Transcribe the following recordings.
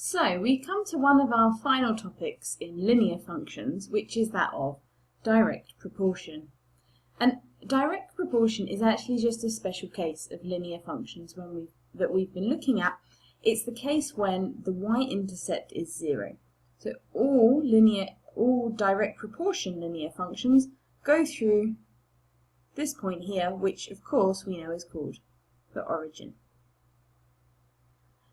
So we come to one of our final topics in linear functions, which is that of direct proportion. And direct proportion is actually just a special case of linear functions that we've been looking at. It's the case when the y-intercept is 0. So all direct proportion linear functions go through this point here, which of course we know is called the origin.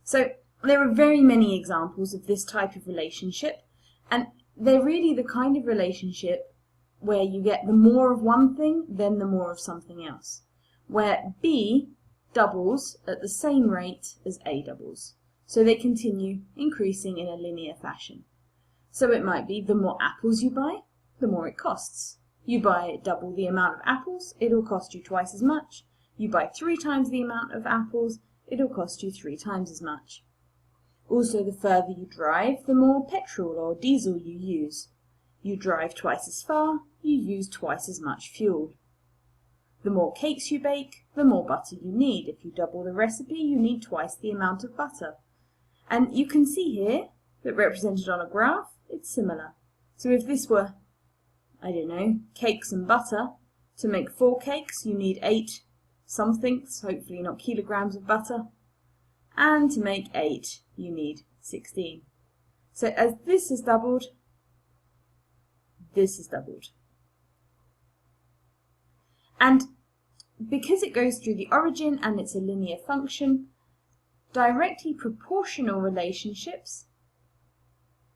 So there are very many examples of this type of relationship, and they're really the kind of relationship where you get the more of one thing, then the more of something else, where B doubles at the same rate as A doubles. So they continue increasing in a linear fashion. So it might be the more apples you buy, the more it costs. You buy double the amount of apples, it'll cost you twice as much. You buy 3 times the amount of apples, it'll cost you 3 times as much. Also, the further you drive, the more petrol or diesel you use. You drive twice as far, you use twice as much fuel. The more cakes you bake, the more butter you need. If you double the recipe, you need twice the amount of butter. And you can see here that represented on a graph, it's similar. So if this were, I don't know, cakes and butter, to make 4 cakes, you need 8 somethings, hopefully not kilograms of butter. And to make 8, you need 16. So as this is doubled, this is doubled. And because it goes through the origin and it's a linear function, directly proportional relationships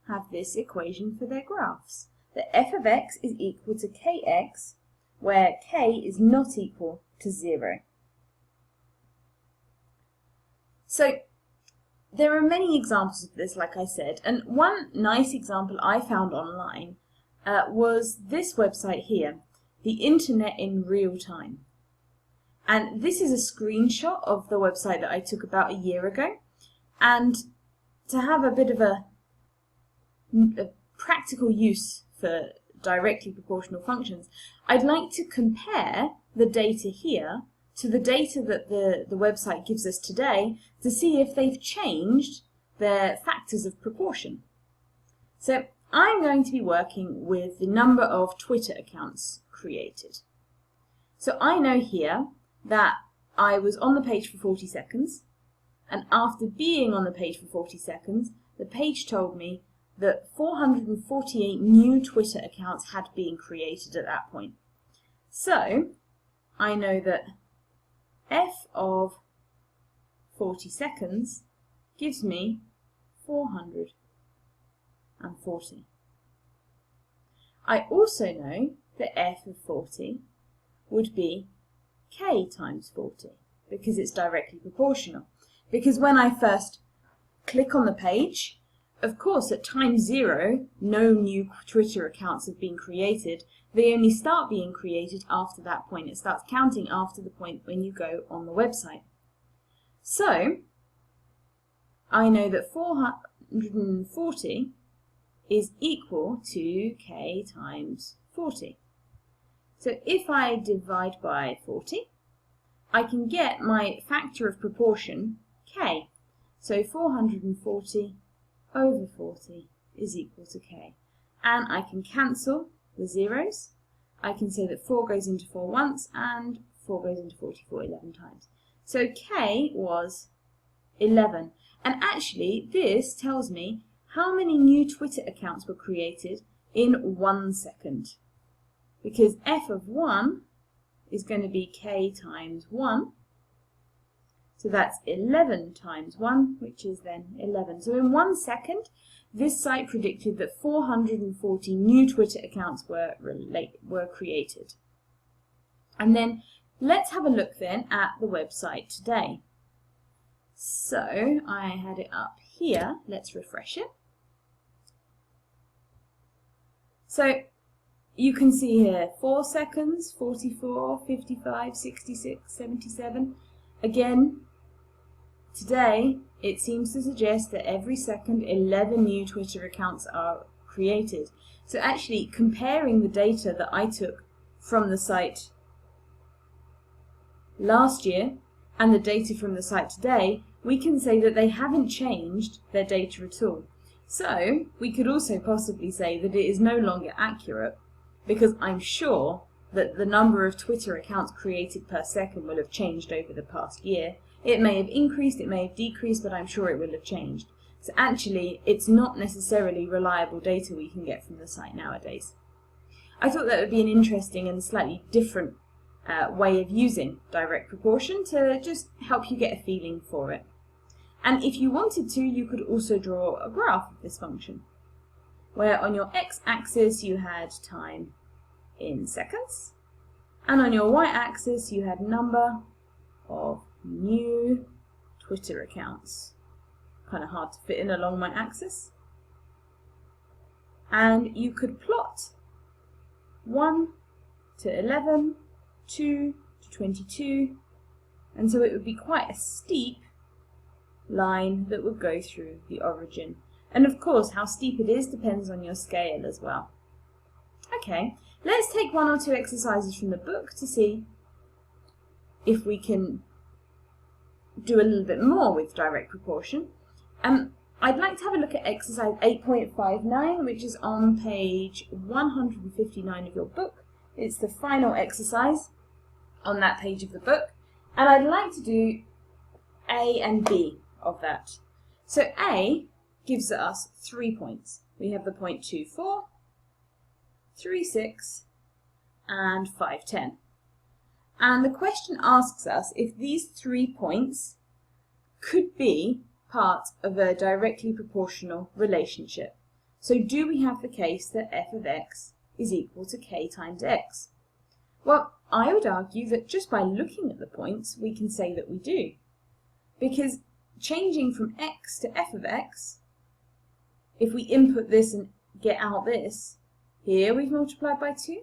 have this equation for their graphs. That f of x is equal to kx, where k is not equal to 0. So there are many examples of this, like I said, and one nice example I found online was this website here, the Internet in Real Time. And this is a screenshot of the website that I took about a year ago. And to have a bit of a practical use for directly proportional functions, I'd like to compare the data here to the data that the website gives us today to see if they've changed their factors of proportion. So I'm going to be working with the number of Twitter accounts created. So I know here that I was on the page for 40 seconds, and after being on the page for 40 seconds, the page told me that 448 new Twitter accounts had been created at that point. So I know that f of 40 seconds gives me 440. I also know that f of 40 would be k times 40, because it's directly proportional. Because when I first click on the page, of course at time 0, no new Twitter accounts have been created. They only start being created after that point. It starts counting after the point when you go on the website. So I know that 440 is equal to k times 40. So if I divide by 40, I can get my factor of proportion, k. So 440 over 40 is equal to k. And I can cancel the zeros. I can say that 4 goes into 4 once and 4 goes into 44 11 times. So k was 11. And actually this tells me how many new Twitter accounts were created in 1 second. Because f of 1 is going to be k times 1. So that's 11 times 1, which is then 11. So in 1 second, this site predicted that 440 new Twitter accounts were created. And then let's have a look then at the website today. So I had it up here. Let's refresh it. So you can see here 4 seconds, 44, 55, 66, 77. Again, today it seems to suggest that every second 11 new Twitter accounts are created. So actually comparing the data that I took from the site last year and the data from the site today, we can say that they haven't changed their data at all. So we could also possibly say that it is no longer accurate, because I'm sure that the number of Twitter accounts created per second will have changed over the past year. It may have increased, it may have decreased, but I'm sure it will have changed. So actually, it's not necessarily reliable data we can get from the site nowadays. I thought that would be an interesting and slightly different way of using direct proportion to just help you get a feeling for it. And if you wanted to, you could also draw a graph of this function, where on your x-axis you had time in seconds, and on your y-axis you had number of new Twitter accounts. Kind of hard to fit in along my axis. And you could plot 1 to 11, 2 to 22, and so it would be quite a steep line that would go through the origin. And of course, how steep it is depends on your scale as well. Okay, let's take 1 or 2 exercises from the book to see if we can do a little bit more with direct proportion. I'd like to have a look at exercise 8.59, which is on page 159 of your book. It's the final exercise on that page of the book, and I'd like to do A and B of that. So A gives us 3 points. We have the point 2,4, 3,6, and 5,10. And the question asks us if these 3 points could be part of a directly proportional relationship. So do we have the case that f of x is equal to k times x? Well, I would argue that just by looking at the points, we can say that we do. Because changing from x to f of x, if we input this and get out this, here we've multiplied by 2,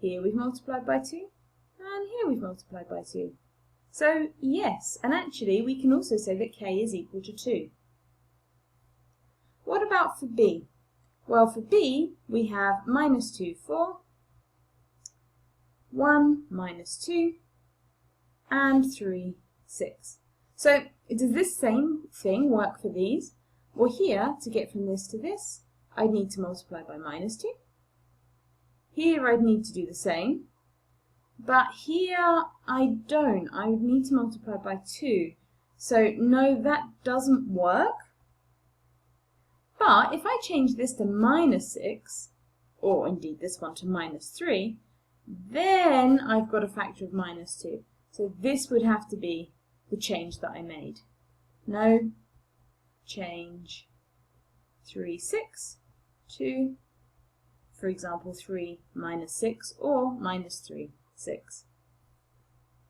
here we've multiplied by 2, and here we've multiplied by 2. So yes, and actually we can also say that k is equal to 2. What about for b? Well, for b we have minus 2, 4, 1, minus 2, and 3, 6. So does this same thing work for these? Well, here, to get from this to this, I'd need to multiply by minus 2. Here I'd need to do the same. But here I don't. I would need to multiply by 2. So no, that doesn't work. But if I change this to minus 6, or indeed this one to minus 3, then I've got a factor of minus 2. So this would have to be the change that I made. No, change 3, 6 to, for example, 3 minus 6 or minus 3, 6.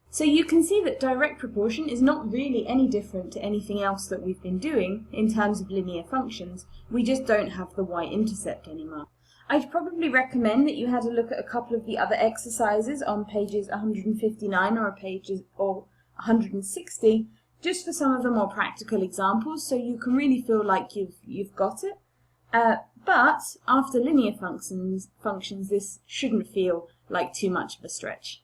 So you can see that direct proportion is not really any different to anything else that we've been doing in terms of linear functions. We just don't have the y-intercept anymore. I'd probably recommend that you had a look at a couple of the other exercises on pages 159 or 160, just for some of the more practical examples, so you can really feel like you've got it. But after linear functions, this shouldn't feel like too much of a stretch.